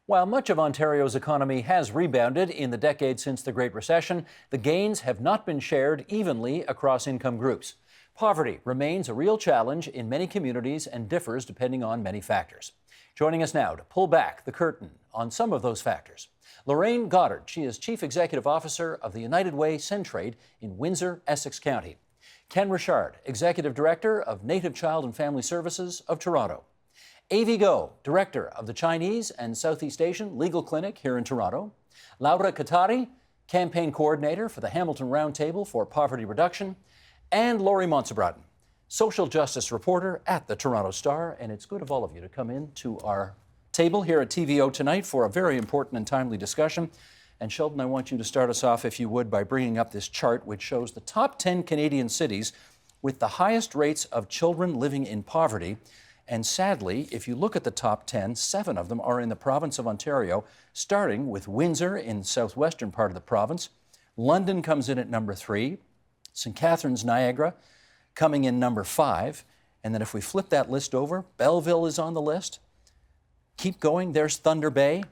While much of Ontario's economy has rebounded in the decade since the Great Recession, the gains have not been shared evenly across income groups. Poverty remains a real challenge in many communities and differs depending on many factors. Joining us now to pull back the curtain on some of those factors, Lorraine Goddard. She is Chief Executive Officer of the United Way Centraide in Windsor, Essex County. Ken Richard, Executive Director of Native Child and Family Services of Toronto. Avi Go, Director of the Chinese and Southeast Asian Legal Clinic here in Toronto. Laura Katari, Campaign Coordinator for the Hamilton Roundtable for Poverty Reduction. And Laurie Montsebraten, Social Justice Reporter at the Toronto Star. And it's good of all of you to come in to our table here at TVO tonight for a very important and timely discussion. And Sheldon, I want you to start us off, if you would, by bringing up this chart which shows the top 10 Canadian cities with the highest rates of children living in poverty. And sadly, if you look at the top 10, 7 of them are in the province of Ontario, starting with Windsor in the southwestern part of the province. London comes in at number 3, St. Catharines, Niagara coming in number 5. And then if we flip that list over, Belleville is on the list. Keep going, there's Thunder Bay,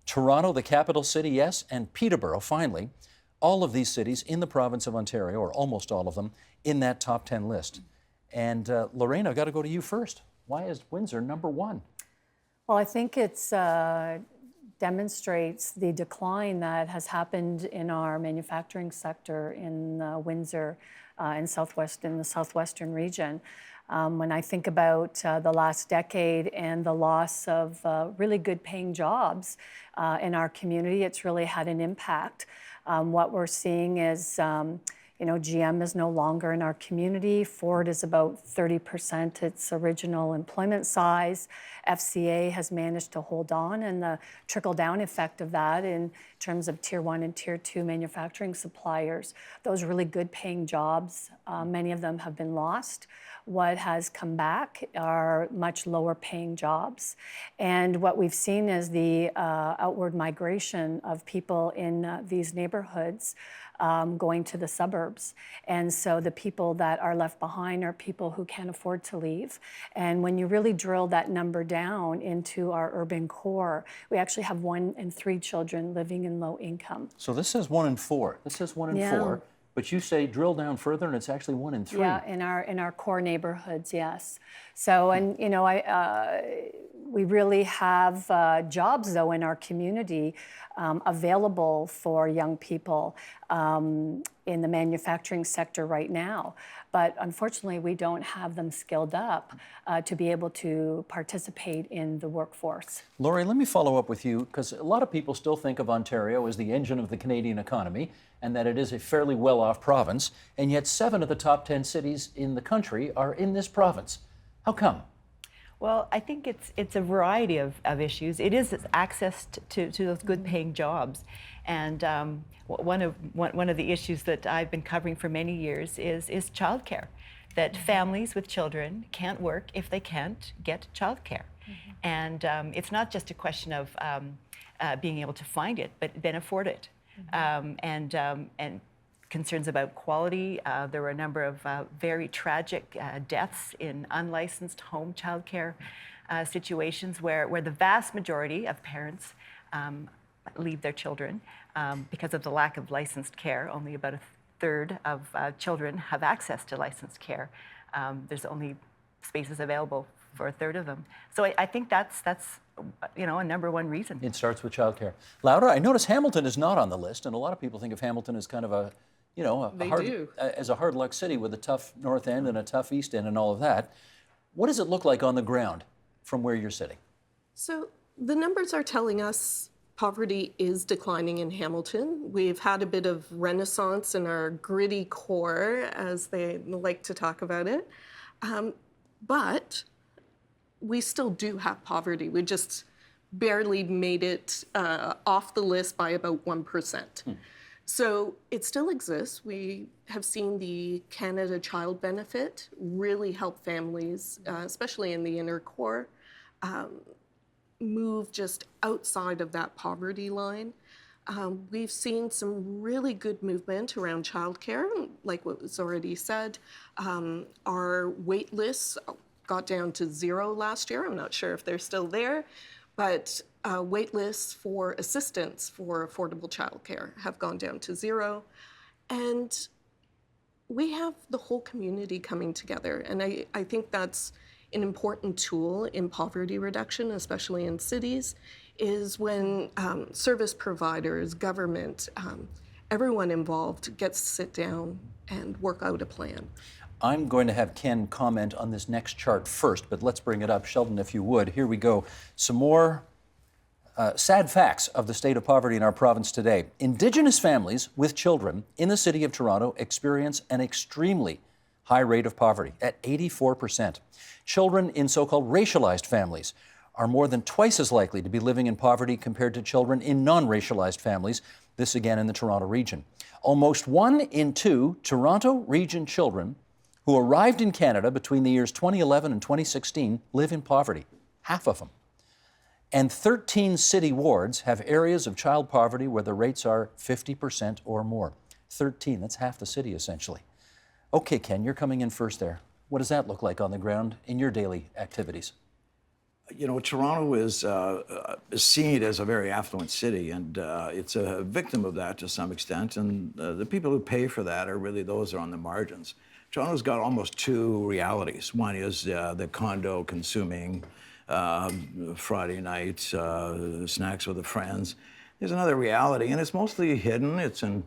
Toronto, the capital city, yes, and Peterborough, finally. All of these cities in the province of Ontario, or almost all of them, in that top 10 list. And Lorraine, I've got to go to you first. Why is Windsor number 1? Well, I think it demonstrates the decline that has happened in our manufacturing sector in Windsor in the southwestern region. When I think about the last decade and the loss of really good paying jobs in our community, it's really had an impact. What we're seeing is GM is no longer in our community. Ford is about 30% its original employment size. FCA has managed to hold on, and the trickle-down effect of that in terms of Tier 1 and Tier 2 manufacturing suppliers, those really good-paying jobs, many of them have been lost. What has come back are much lower-paying jobs. And what we've seen is the outward migration of people in these neighborhoods going to the suburbs. And so the people that are left behind are people who can't afford to leave. And when you really drill that number down into our urban core, we actually have 1 in 3 children living in low income. So this says 1 in 4. This says 1 in 4. But you say drill down further, and it's actually 1 in 3. Yeah, in our core neighborhoods, yes. So, and we really have jobs though in our community available for young people in the manufacturing sector right now. But unfortunately, we don't have them skilled up to be able to participate in the workforce. Laurie, let me follow up with you, because a lot of people still think of Ontario as the engine of the Canadian economy and that it is a fairly well-off province, and yet 7 of the top 10 cities in the country are in this province. How come? Well, I think it's a variety of issues. It is access to those good-paying jobs, and one of the issues that I've been covering for many years is childcare. That families with children can't work if they can't get childcare, and it's not just a question of being able to find it, but then afford it, and concerns about quality. There were a number of very tragic deaths in unlicensed home childcare situations where the vast majority of parents leave their children because of the lack of licensed care. Only about a third of children have access to licensed care. There's only spaces available for a third of them. So I think that's a number 1 reason. It starts with childcare. Laura, I notice Hamilton is not on the list, and a lot of people think of Hamilton as kind of a hard luck city with a tough north end and a tough east end and all of that. What does it look like on the ground from where you're sitting? So the numbers are telling us poverty is declining in Hamilton. We've had a bit of renaissance in our gritty core, as they like to talk about it. But we still do have poverty. We just barely made it off the list by about 1%. So it still exists. We have seen the Canada Child Benefit really help families, especially in the inner core, move just outside of that poverty line. We've seen some really good movement around childcare, like what was already said. Our wait lists got down to 0 last year. I'm not sure if they're still there. but wait lists for assistance for affordable childcare have gone down to 0. And we have the whole community coming together. And I think that's an important tool in poverty reduction, especially in cities, is when service providers, government, everyone involved gets to sit down and work out a plan. I'm going to have Ken comment on this next chart first, but let's bring it up. Sheldon, if you would. Here we go. Some more sad facts of the state of poverty in our province today. Indigenous families with children in the city of Toronto experience an extremely high rate of poverty at 84%. Children in so-called racialized families are more than twice as likely to be living in poverty compared to children in non-racialized families, this again in the Toronto region. Almost 1 in 2 Toronto region children who arrived in Canada between the years 2011 and 2016 live in poverty, half of them. And 13 city wards have areas of child poverty where the rates are 50% or more. 13, that's half the city essentially. Okay, Ken, you're coming in first there. What does that look like on the ground in your daily activities? You know, Toronto is seen as a very affluent city, and it's a victim of that to some extent. And the people who pay for that are really those who are on the margins. Toronto's got almost 2 realities. One is the condo consuming, Friday night snacks with the friends. There's another reality, and it's mostly hidden. It's in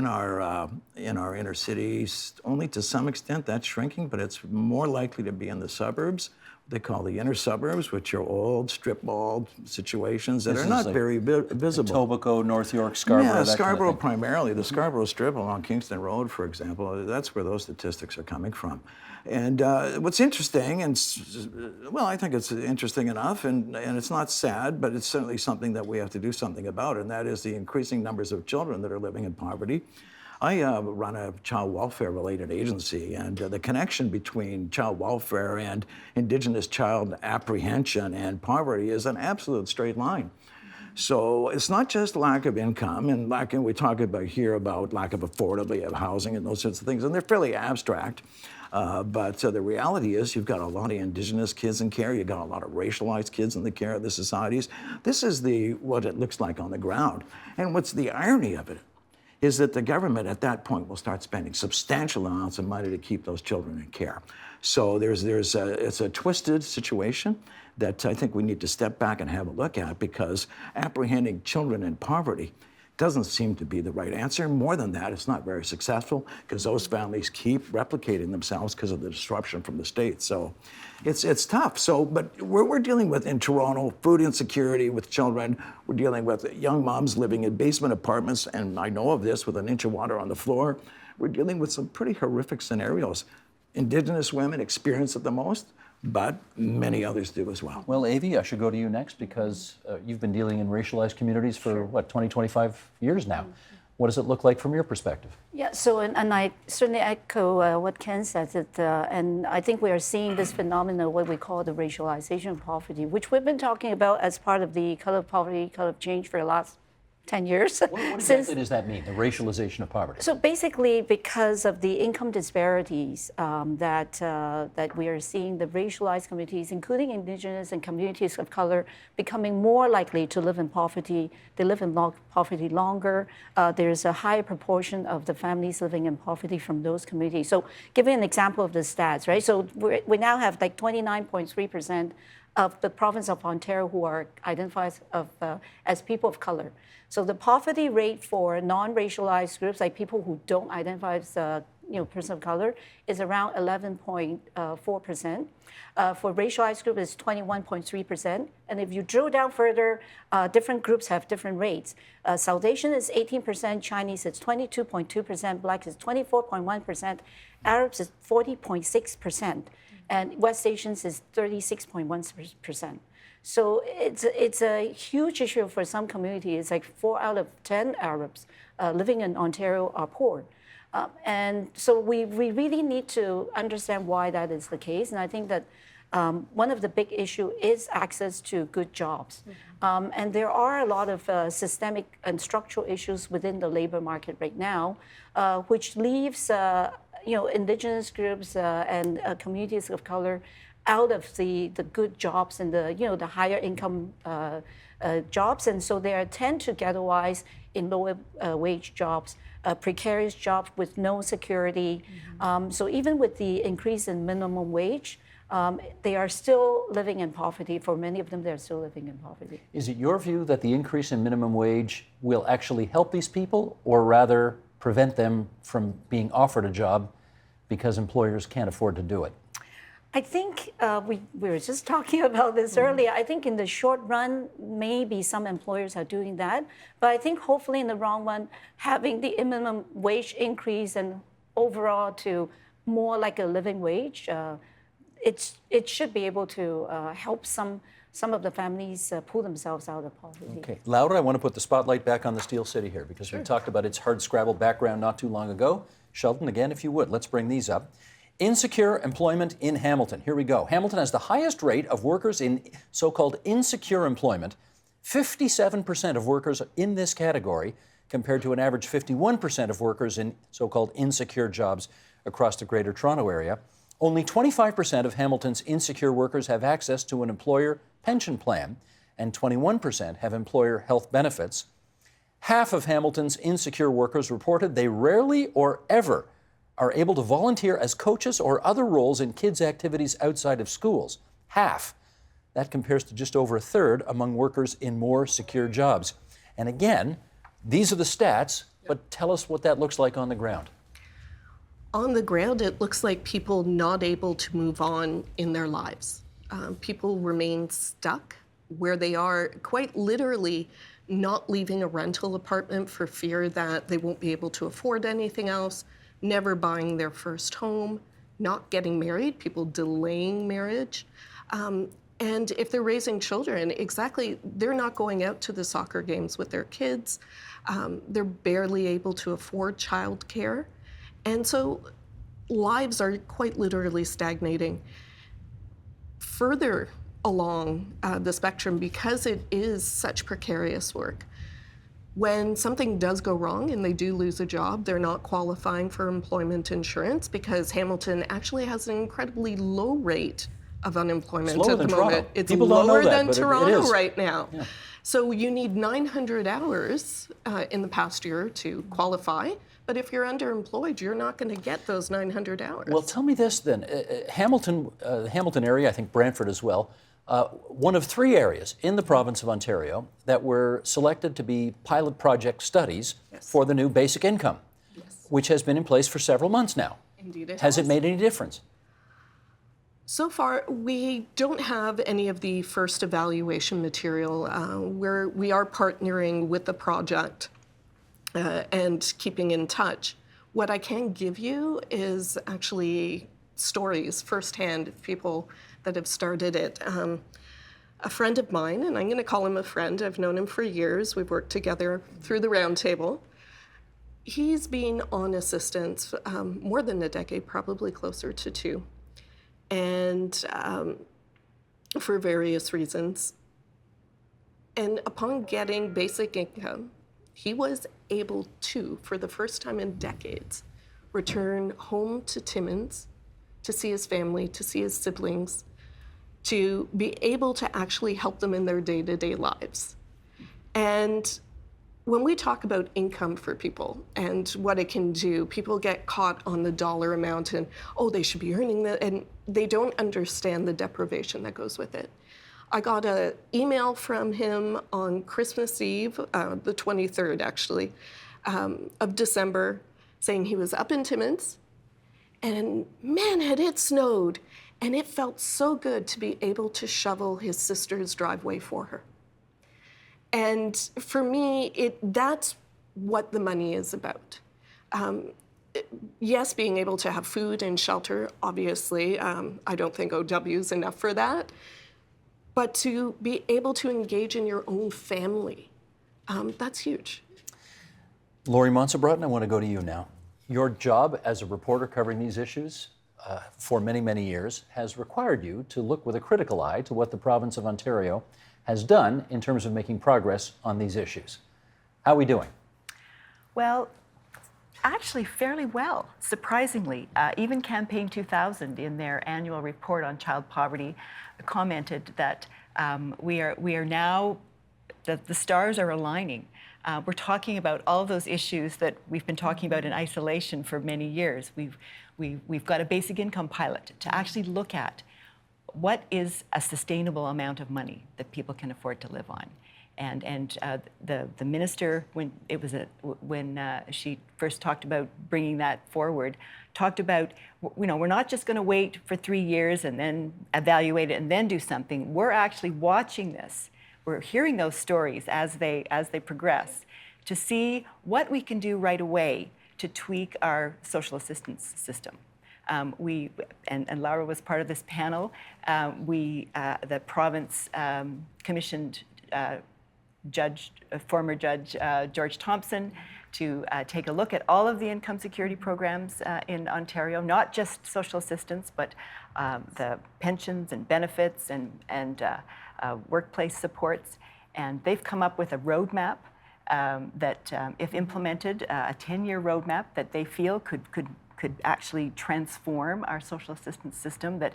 our inner cities, only to some extent. That's shrinking, but it's more likely to be in the suburbs. They call the inner suburbs, which are old, strip-malled situations that are not very visible. Etobicoke, North York, Scarborough, Yeah, that Scarborough kind of thing. primarily. The Scarborough Strip along Kingston Road, for example, that's where those statistics are coming from. And what's interesting, and well, I think it's interesting enough, and it's not sad, but it's certainly something that we have to do something about, and that is the increasing numbers of children that are living in poverty. I run a child welfare-related agency, and the connection between child welfare and Indigenous child apprehension and poverty is an absolute straight line. So it's not just lack of income, and we talk about here about lack of affordability of housing and those sorts of things, and they're fairly abstract. But the reality is you've got a lot of Indigenous kids in care, you've got a lot of racialized kids in the care of the societies. This is what it looks like on the ground. And what's the irony of it is that the government at that point will start spending substantial amounts of money to keep those children in care. So it's a twisted situation that I think we need to step back and have a look at, because apprehending children in poverty doesn't seem to be the right answer. More than that, it's not very successful, because those families keep replicating themselves because of the disruption from the state. So it's tough. So, but we're dealing with, in Toronto, food insecurity with children. We're dealing with young moms living in basement apartments, and I know of this, with an inch of water on the floor. We're dealing with some pretty horrific scenarios. Indigenous women experience it the most, but many others do as well. Well, Avi, I should go to you next, because you've been dealing in racialized communities for, 20, 25 years now. What does it look like from your perspective? Yeah, so, and I certainly echo what Ken said, and I think we are seeing this phenomenon, what we call the racialization of poverty, which we've been talking about as part of the color of poverty, color of change for the last 10 years. What exactly does that mean, the racialization of poverty? So basically, because of the income disparities that we are seeing, the racialized communities, including Indigenous and communities of color, becoming more likely to live in poverty. They live in poverty longer. There's a higher proportion of the families living in poverty from those communities. So giving an example of the stats, right? So we now have like 29.3% of the province of Ontario who are identified as people of color. So the poverty rate for non-racialized groups, like people who don't identify as person of color, is around 11.4%. For racialized groups, it's 21.3%. And if you drill down further, different groups have different rates. South Asian is 18%, Chinese is 22.2%, Black is 24.1%, Arabs is 40.6%, and West Asians is 36.1%. So it's a huge issue for some communities. Like 4 out of 10 Arabs living in Ontario are poor. And so we really need to understand why that is the case. And I think that one of the big issues is access to good jobs. And there are a lot of systemic and structural issues within the labor market right now, which leaves Indigenous groups and communities of color out of the good jobs and the higher income jobs, and so they tend to get wise in lower wage jobs, precarious jobs with no security. So even with the increase in minimum wage, they are still living in poverty. For many of them, they're still living in poverty. Is it your view that the increase in minimum wage will actually help these people, or rather prevent them from being offered a job because employers can't afford to do it? I think we were just talking about this earlier. I think in the short run, maybe some employers are doing that. But I think hopefully in the long run, having the minimum wage increase and overall to more like a living wage, it should be able to help some of the families pull themselves out of poverty. Okay, Laura, I want to put the spotlight back on the Steel City here because we talked about its hardscrabble background not too long ago. Sheldon, again, if you would, let's bring these up. Insecure employment in Hamilton. Here we go. Hamilton has the highest rate of workers in so-called insecure employment. 57% of workers in this category compared to an average 51% of workers in so-called insecure jobs across the Greater Toronto Area. Only 25% of Hamilton's insecure workers have access to an employer pension plan, and 21% have employer health benefits. Half of Hamilton's insecure workers reported they rarely or ever are able to volunteer as coaches or other roles in kids' activities outside of schools. Half. That compares to just over a third among workers in more secure jobs. And again, these are the stats, but tell us what that looks like on the ground. On the ground, it looks like people not able to move on in their lives. People remain stuck where they are, quite literally not leaving a rental apartment for fear that they won't be able to afford anything else, never buying their first home, not getting married, people delaying marriage. And if they're raising children, exactly, they're not going out to the soccer games with their kids. They're barely able to afford childcare. And so lives are quite literally stagnating. Further along the spectrum, because it is such precarious work, when something does go wrong and they do lose a job, they're not qualifying for employment insurance because Hamilton actually has an incredibly low rate of unemployment Lower at the than moment. Toronto. It's People don't know lower that, than but it Toronto is. right now. Yeah. So you need 900 hours in the past year to qualify. But if you're underemployed, you're not going to get those 900 hours. Well, tell me this then. Hamilton area, I think Brantford as well, one of 3 areas in the province of Ontario that were selected to be pilot project studies for the new basic income, which has been in place for several months now. Indeed it has. Has it made any difference? So far, we don't have any of the first evaluation material. We are partnering with the project and keeping in touch. What I can give you is actually stories firsthand of people that have started it. A friend of mine, and I'm going to call him a friend, I've known him for years, we've worked together through the roundtable. He's been on assistance more than a decade, probably closer to 2. And for various reasons. And upon getting basic income, he was able to, for the first time in decades, return home to Timmins to see his family, to see his siblings, to be able to actually help them in their day-to-day lives. And when we talk about income for people and what it can do, people get caught on the dollar amount and, oh, they should be earning that, and they don't understand the deprivation that goes with it. I got an email from him on Christmas Eve, the 23rd actually, of December, saying he was up in Timmins, and man, had it snowed, and it felt so good to be able to shovel his sister's driveway for her. And for me, that's what the money is about. Yes, being able to have food and shelter, obviously. I don't think OW is enough for that. But to be able to engage in your own family, that's huge. Laurie Montse-Broughton, I want to go to you now. Your job as a reporter covering these issues for many, many years has required you to look with a critical eye to what the province of Ontario has done in terms of making progress on these issues. How are we doing? Well, actually fairly well, surprisingly. Even Campaign 2000, in their annual report on child poverty, commented that we are now, the stars are aligning. We're talking about all those issues that we've been talking about in isolation for many years. We've got a basic income pilot to actually look at what is a sustainable amount of money that people can afford to live on. And the minister, when she first talked about bringing that forward, talked about, we're not just going to wait for 3 years and then evaluate it and then do something. We're actually watching this. We're hearing those stories as they progress to see what we can do right away to tweak our social assistance system. And Laura was part of this panel. The province commissioned former Judge George Thompson to take a look at all of the income security programs in Ontario, not just social assistance, but the pensions and benefits and workplace supports. And they've come up with a roadmap that, if implemented, a 10-year roadmap that they feel could actually transform our social assistance system, that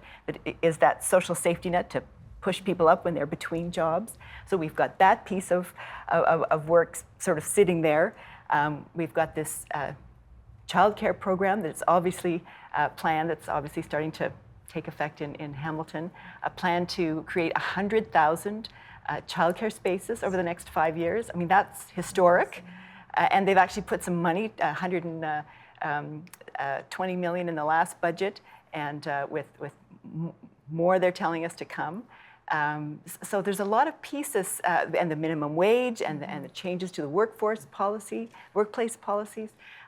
is that social safety net to push people up when they're between jobs. So we've got that piece of work sort of sitting there. We've got this childcare program that's obviously planned, that's obviously starting to take effect in Hamilton, a plan to create 100,000 childcare spaces over the next 5 years. I mean, that's historic. And they've actually put some money, 120 million in the last budget, and with more they're telling us to come. So there's a lot of pieces, and the minimum wage and the changes to the workplace policies.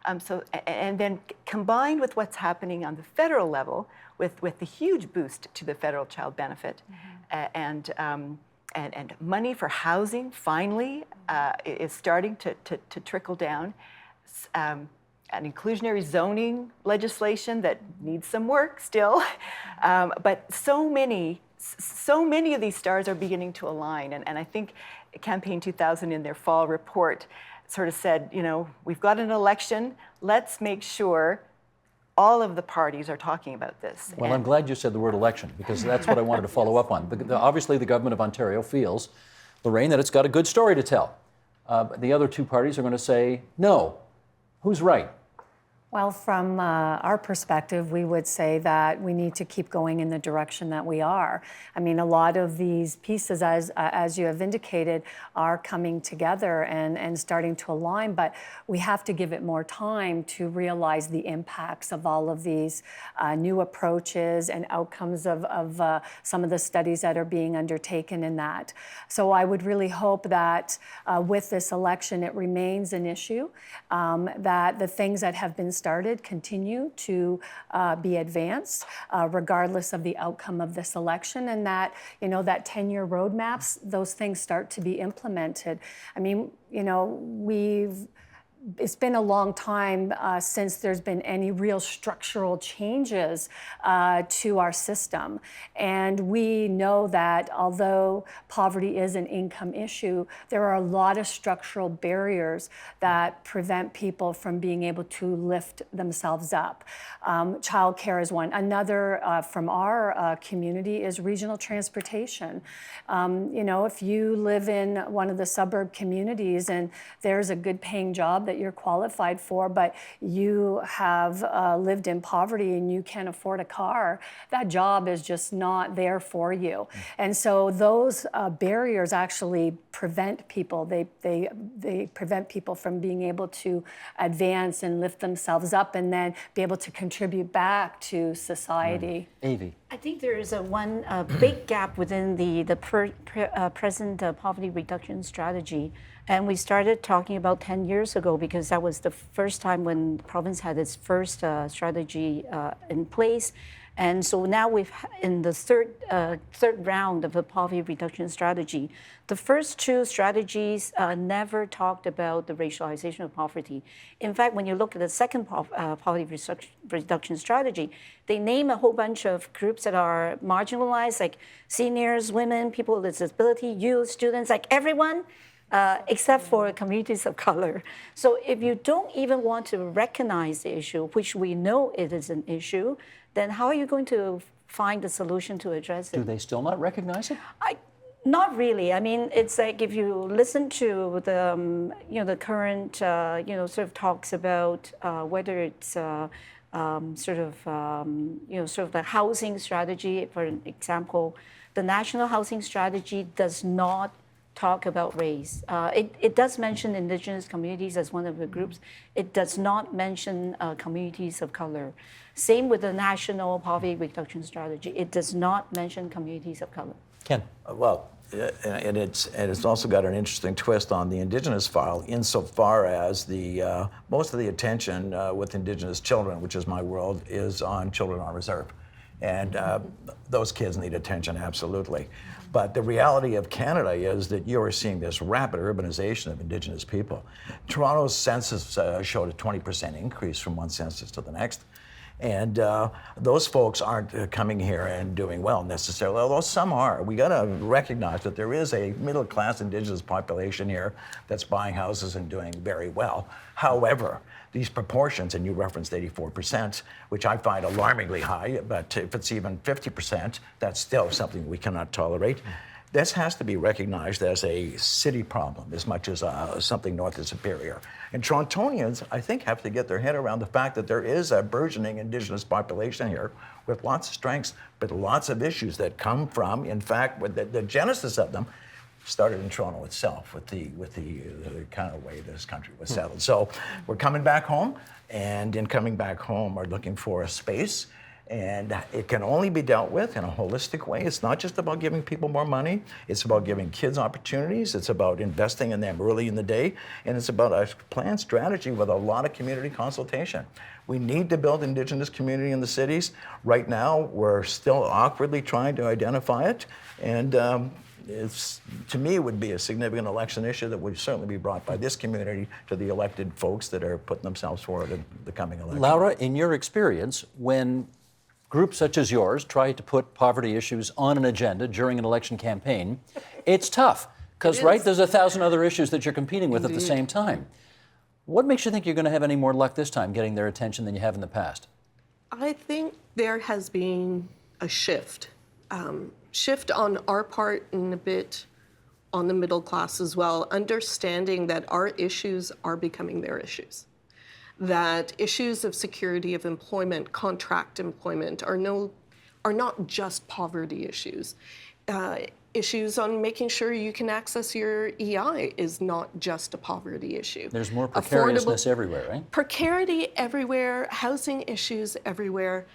And then combined with what's happening on the federal level, with the huge boost to the federal child benefit, and money for housing finally is starting to trickle down. An inclusionary zoning legislation that needs some work still, but so many of these stars are beginning to align. And I think Campaign 2000 in their fall report sort of said, we've got an election, let's make sure all of the parties are talking about this. Well, I'm glad you said the word election, because that's what I wanted to follow up on. Obviously, the government of Ontario feels, Lorraine, that it's got a good story to tell. The other two parties are going to say, no. Who's right? Well, from our perspective, we would say that we need to keep going in the direction that we are. I mean, a lot of these pieces, as you have indicated, are coming together and starting to align, but we have to give it more time to realize the impacts of all of these new approaches and outcomes of some of the studies that are being undertaken in that. So I would really hope that with this election, it remains an issue, that the things that have been started continue to be advanced regardless of the outcome of this election, and that, that 10-year roadmaps, those things start to be implemented. I mean, it's been a long time since there's been any real structural changes to our system. And we know that although poverty is an income issue, there are a lot of structural barriers that prevent people from being able to lift themselves up. Childcare is one. Another from our community is regional transportation. If you live in one of the suburb communities and there's a good paying job that you're qualified for, but you have lived in poverty and you can't afford a car, that job is just not there for you. And so those barriers actually prevent people. They prevent people from being able to advance and lift themselves up and then be able to contribute back to society. Avi. I think there is one big gap within the present poverty reduction strategy. And we started talking about 10 years ago because that was the first time when the province had its first strategy in place. And so now we've in the third round of the poverty reduction strategy. The first two strategies never talked about the racialization of poverty. In fact, when you look at the second poverty reduction strategy, they name a whole bunch of groups that are marginalized, like seniors, women, people with disability, youth, students, like everyone. except for communities of color. So if you don't even want to recognize the issue, which we know it is an issue, then how are you going to find a solution to address it? Do they still not recognize it? Not really. I mean, it's like if you listen to the the current sort of talks about whether it's sort of the housing strategy. For example, the national housing strategy does not talk about race. It does mention Indigenous communities as one of the groups. It does not mention communities of color. Same with the national poverty reduction strategy. It does not mention communities of color. Ken. Well, and it's also got an interesting twist on the Indigenous file, insofar as the most of the attention with Indigenous children, which is my world, is on children on reserve, and those kids need attention absolutely. But the reality of Canada is that you are seeing this rapid urbanization of Indigenous people. Toronto's census showed a 20% increase from one census to the next. And those folks aren't coming here and doing well necessarily, although some are. We got to recognize that there is a middle-class Indigenous population here that's buying houses and doing very well. However, these proportions, and you referenced 84%, which I find alarmingly high, but if it's even 50%, that's still something we cannot tolerate. This has to be recognized as a city problem as much as something north of Superior. And Torontonians, I think, have to get their head around the fact that there is a burgeoning Indigenous population here with lots of strengths, but lots of issues that come from, in fact, with the genesis of them started in Toronto itself with the kind of way this country was settled. So we're coming back home, and in coming back home, we're looking for a space. And it can only be dealt with in a holistic way. It's not just about giving people more money. It's about giving kids opportunities. It's about investing in them early in the day. And it's about a planned strategy with a lot of community consultation. We need to build Indigenous community in the cities. Right now, we're still awkwardly trying to identify it. And to me, it would be a significant election issue that would certainly be brought by this community to the elected folks that are putting themselves forward in the coming election. Laura, in your experience, when groups such as yours try to put poverty issues on an agenda during an election campaign, it's tough because, right, there's 1,000 other issues that you're competing with at the same time. What makes you think you're going to have any more luck this time getting their attention than you have in the past? I think there has been a shift. Shift on our part and a bit on the middle class as well, understanding that our issues are becoming their issues. That issues of security of employment, contract employment, are not just poverty issues. Issues on making sure you can access your EI is not just a poverty issue. There's more precariousness everywhere, right? Precarity everywhere, housing issues everywhere.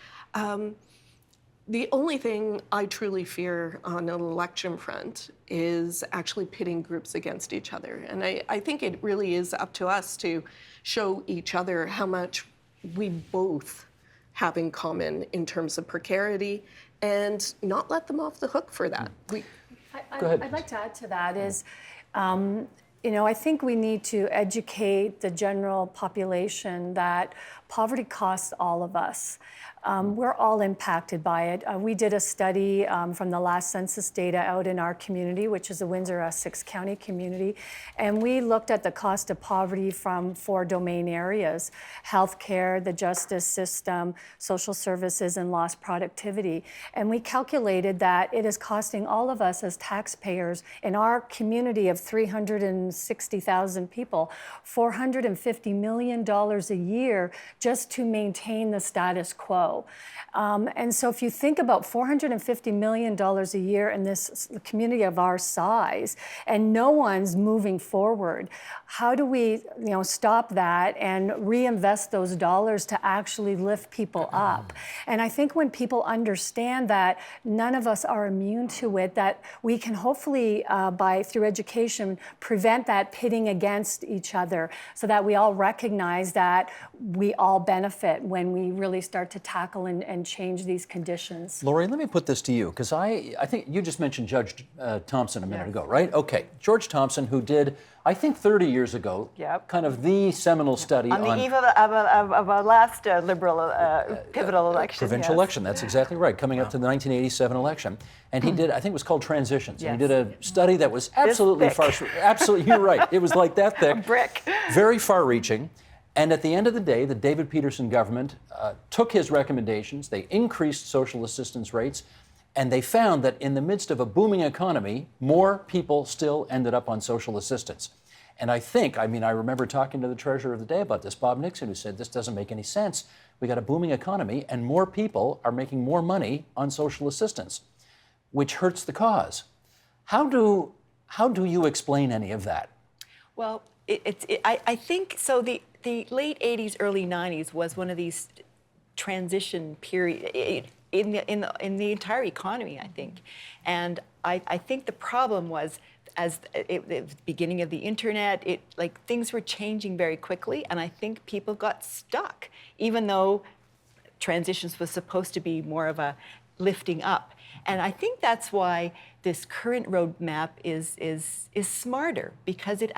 The only thing I truly fear on an election front is actually pitting groups against each other. And I think it really is up to us to show each other how much we both have in common in terms of precarity and not let them off the hook for that. Go ahead. I'd like to add to that is, I think we need to educate the general population that poverty costs all of us. We're all impacted by it. We did a study from the last census data out in our community, which is the Windsor-Essex County community, and we looked at the cost of poverty from 4 domain areas: healthcare, the justice system, social services, and lost productivity. And we calculated that it is costing all of us as taxpayers in our community of 360,000 people $450 million a year just to maintain the status quo. And so if you think about $450 million a year in this community of our size, and no one's moving forward, how do we stop that and reinvest those dollars to actually lift people up? And I think when people understand that none of us are immune to it, that we can hopefully, through education, prevent that pitting against each other so that we all recognize that we all benefit when we really start to tackle and change these conditions. Lori, let me put this to you, because I think you just mentioned Judge Thompson a minute ago, right? Okay, George Thompson, who did I think 30 years ago, Yep. kind of the seminal study On the eve of a last Liberal pivotal election. provincial yes. election. That's exactly right, coming up to the 1987 election. And he did, I think it was called Transitions. And he Yes. did a study that was absolutely thick. absolutely, you're right. It was like that thick. Brick. Very far-reaching. And at the end of the day, the David Peterson government took his recommendations. They increased social assistance rates. And they found that in the midst of a booming economy, more people still ended up on social assistance. And I remember talking to the Treasurer of the Day about this, Bob Nixon, who said, this doesn't make any sense. We got a booming economy and more people are making more money on social assistance, which hurts the cause. How do you explain any of that? Well, I think so. The late 80s, early 90s was one of these transition period in the entire economy, I think. And I think the problem was, as the beginning of the internet, things were changing very quickly, and I think people got stuck, even though transitions was supposed to be more of a lifting up. And I think that's why this current roadmap is smarter, because it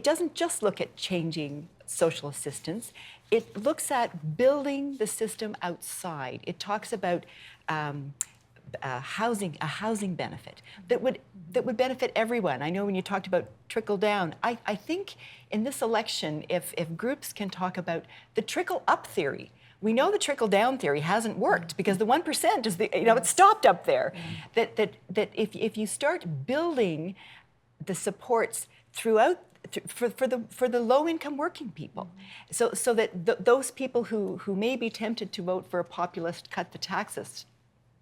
doesn't just look at changing social assistance. It looks at building the system outside. It talks about a housing benefit that would benefit everyone. I know when you talked about trickle down, I think in this election, if groups can talk about the trickle up theory. We know the trickle down theory hasn't worked because the 1% is it stopped up there. That if you start building the supports throughout for the low income working people, so that those people who may be tempted to vote for a populist cut the taxes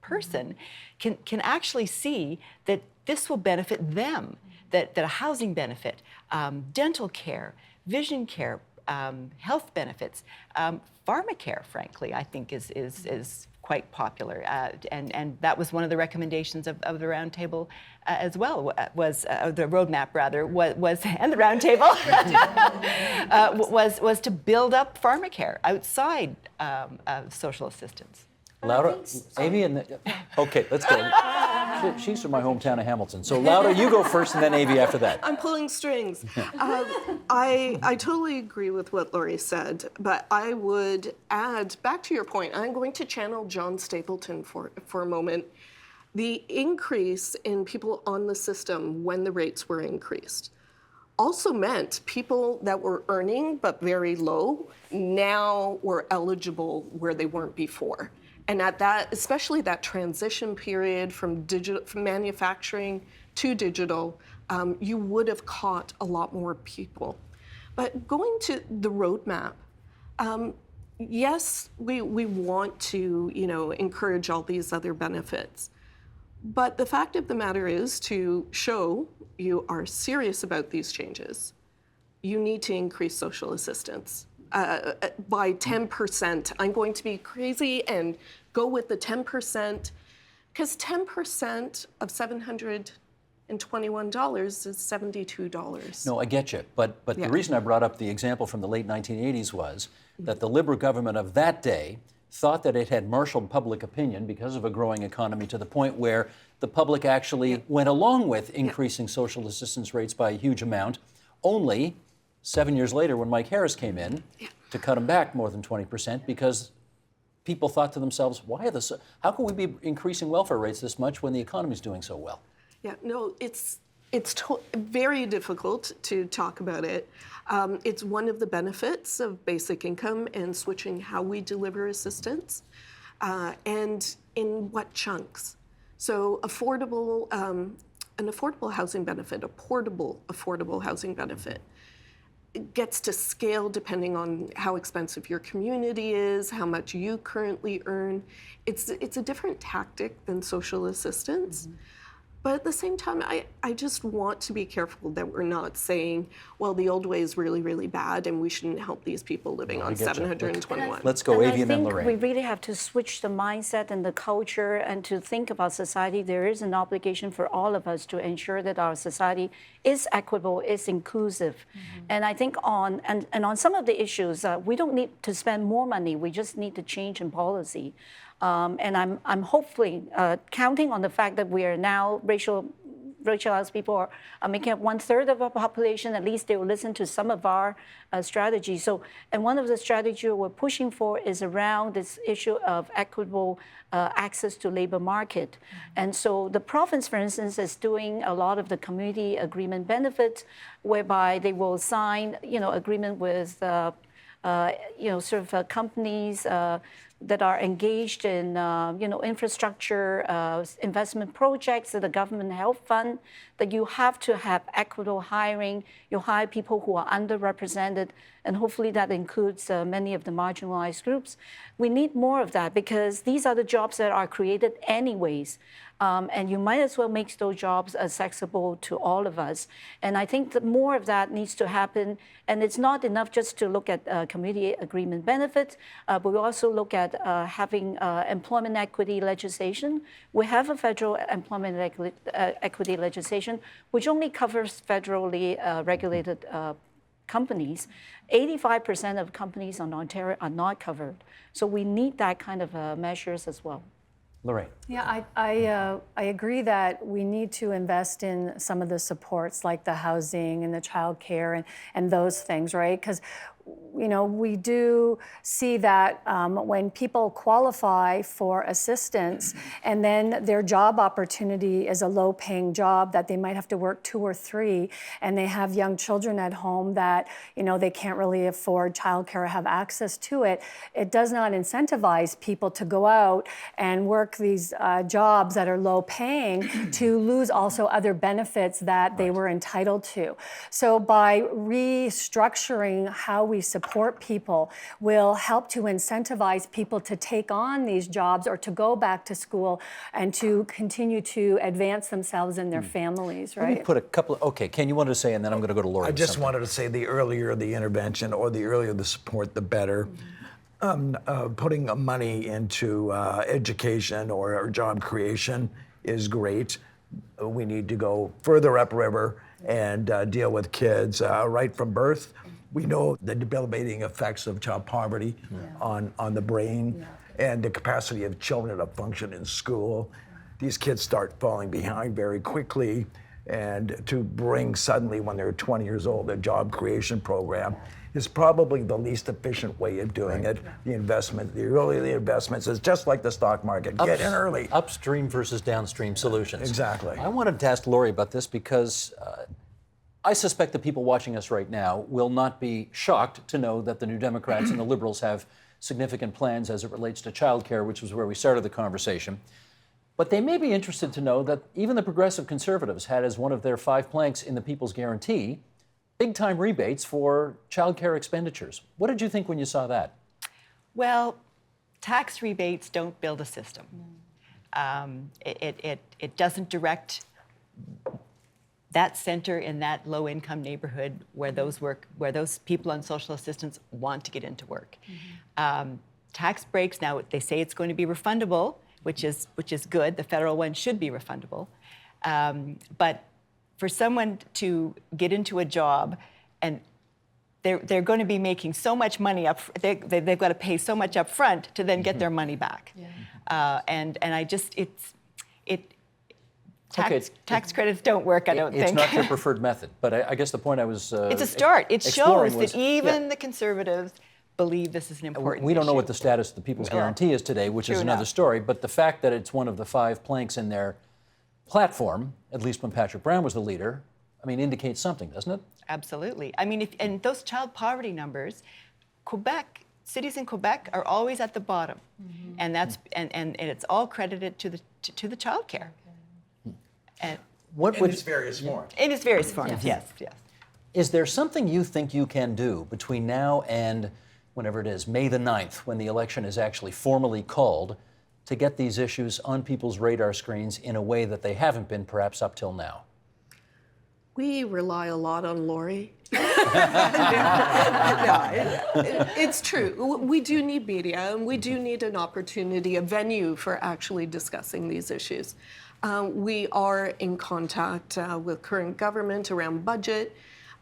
person can actually see that this will benefit them, that a housing benefit, dental care, vision care, health benefits, pharmacare, frankly, I think is quite popular, and that was one of the recommendations of the roundtable as well. Was the roadmap rather was and the roundtable was to build up pharmacare outside social assistance. Laura, Amy, okay, let's go. She's from my hometown of Hamilton. So Laura, you go first, and then Amy after that. I'm pulling strings. I totally agree with what Laurie said, but I would add, back to your point, I'm going to channel John Stapleton for a moment. The increase in people on the system when the rates were increased also meant people that were earning but very low now were eligible where they weren't before. And at that, especially that transition period from manufacturing to digital, you would have caught a lot more people. But going to the roadmap, yes, we want to encourage all these other benefits. But the fact of the matter is, to show you are serious about these changes, you need to increase social assistance. By 10%. I'm going to be crazy and go with the 10%, because 10% of $721 is $72. No, I get you. But Yeah. the reason I brought up the example from the late 1980s was that the Liberal government of that day thought that it had marshaled public opinion because of a growing economy to the point where the public actually went along with increasing social assistance rates by a huge amount, only 7 years later, when Mike Harris came in, to cut them back more than 20%, because people thought to themselves, how can we be increasing welfare rates this much when the economy's doing so well? Yeah, no, it's very difficult to talk about it. It's one of the benefits of basic income and switching how we deliver assistance, and in what chunks. So an affordable housing benefit, a portable affordable housing benefit, it gets to scale depending on how expensive your community is, how much you currently earn. It's a different tactic than social assistance. Mm-hmm. But at the same time, I just want to be careful that we're not saying, well, the old way is really, really bad and we shouldn't help these people living on 721. Let's go, Avi, and then Lorraine. I think we really have to switch the mindset and the culture and to think about society. There is an obligation for all of us to ensure that our society is equitable, is inclusive. Mm-hmm. And I think on some of the issues, we don't need to spend more money. We just need to change in policy. And I'm hopefully counting on the fact that we are now racial racialized people are making up 1/3 of our population. At least they will listen to some of our strategies. So, and one of the strategies we're pushing for is around this issue of equitable access to labor market. And so the province, for instance, is doing a lot of the community agreement benefits, whereby they will sign, agreement with, companies that are engaged in, infrastructure investment projects that the government help fund, that you have to have equitable hiring. You hire people who are underrepresented, and hopefully that includes many of the marginalized groups. We need more of that because these are the jobs that are created anyways. And you might as well make those jobs accessible to all of us. And I think that more of that needs to happen. And it's not enough just to look at community agreement benefits, but we also look at having employment equity legislation. We have a federal employment equity legislation, which only covers federally regulated companies. 85% of companies in Ontario are not covered. So we need that kind of measures as well. Lorraine. Yeah, I agree that we need to invest in some of the supports like the housing and the childcare and those things, right? Because we do see that when people qualify for assistance and then their job opportunity is a low-paying job that they might have to work 2 or 3, and they have young children at home that they can't really afford childcare or have access to it, it does not incentivize people to go out and work these jobs that are low-paying to lose also other benefits that they were entitled to. So by restructuring how we support people will help to incentivize people to take on these jobs or to go back to school and to continue to advance themselves and their families, right? Let me put a couple of, okay, Ken, you wanted to say, and then I'm going to go to Lori. I just wanted to say the earlier the intervention or the earlier the support, the better. Putting money into education or job creation is great. We need to go further upriver and deal with kids right from birth. We know the debilitating effects of child poverty on the brain and the capacity of children to function in school. These kids start falling behind very quickly, and to bring suddenly when they're 20 years old a job creation program is probably the least efficient way of doing it. The investment, the early investments is just like the stock market. Get in early. Upstream versus downstream solutions. Exactly. I wanted to ask Lori about this because I suspect the people watching us right now will not be shocked to know that the New Democrats and the Liberals have significant plans as it relates to childcare, which was where we started the conversation. But they may be interested to know that even the Progressive Conservatives had as one of their 5 planks in the People's Guarantee big-time rebates for childcare expenditures. What did you think when you saw that? Well, tax rebates don't build a system. It doesn't direct that center in that low-income neighborhood where those people on social assistance want to get into work. Tax breaks, now they say it's going to be refundable, which is good. The federal one should be refundable. But for someone to get into a job and they're going to be making so much money up, they've got to pay so much up front to then get their money back. And I just, tax credits don't work, I don't think. It's not your preferred method, but I guess the point I was it's a start. It shows was, that even the conservatives believe this is an important We don't know issue. what the status of the People's Guarantee is today, which is True another enough. story, but the fact that it's one of the 5 planks in their platform, at least when Patrick Brown was the leader, indicates something, doesn't it? Absolutely. And those child poverty numbers, cities in Quebec are always at the bottom, and that's and it's all credited to the child care. And In its various forms. in its various forms, yes. Is there something you think you can do between now and whenever it is, May the 9th, when the election is actually formally called, to get these issues on people's radar screens in a way that they haven't been perhaps up till now? We rely a lot on Lori. It's true. We do need media, and we do need an opportunity, a venue for actually discussing these issues. We are in contact with current government around budget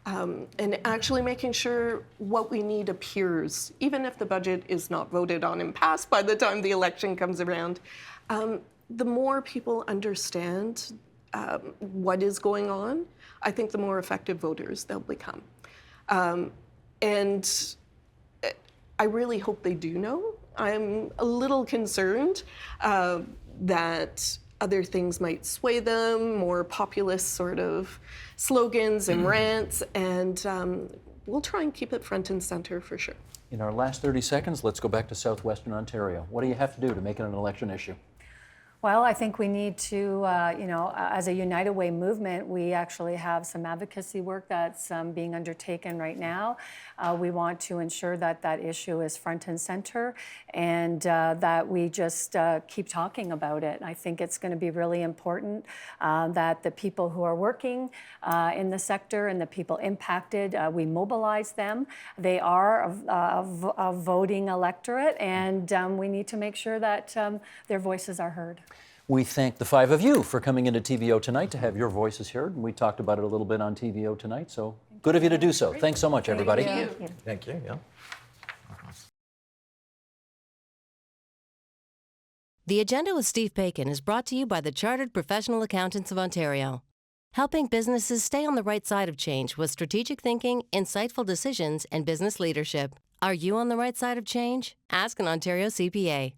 and actually making sure what we need appears, even if the budget is not voted on and passed by the time the election comes around. The more people understand what is going on, I think the more effective voters they'll become. And I really hope they do know. I'm a little concerned that other things might sway them, more populist sort of slogans and rants, and we'll try and keep it front and center for sure. In our last 30 seconds, let's go back to southwestern Ontario. What do you have to do to make it an election issue? Well, I think we need to, as a United Way movement, we actually have some advocacy work that's being undertaken right now. We want to ensure that that issue is front and center, and that we just keep talking about it. I think it's going to be really important that the people who are working in the sector and the people impacted, we mobilize them. They are a voting electorate, and we need to make sure that their voices are heard. We thank the 5 of you for coming into TVO tonight to have your voices heard. And we talked about it a little bit on TVO tonight, so good of you to do so. Thanks so much, everybody. Thank you. Thank you. Yeah. The Agenda with Steve Paikin is brought to you by the Chartered Professional Accountants of Ontario, helping businesses stay on the right side of change with strategic thinking, insightful decisions, and business leadership. Are you on the right side of change? Ask an Ontario CPA.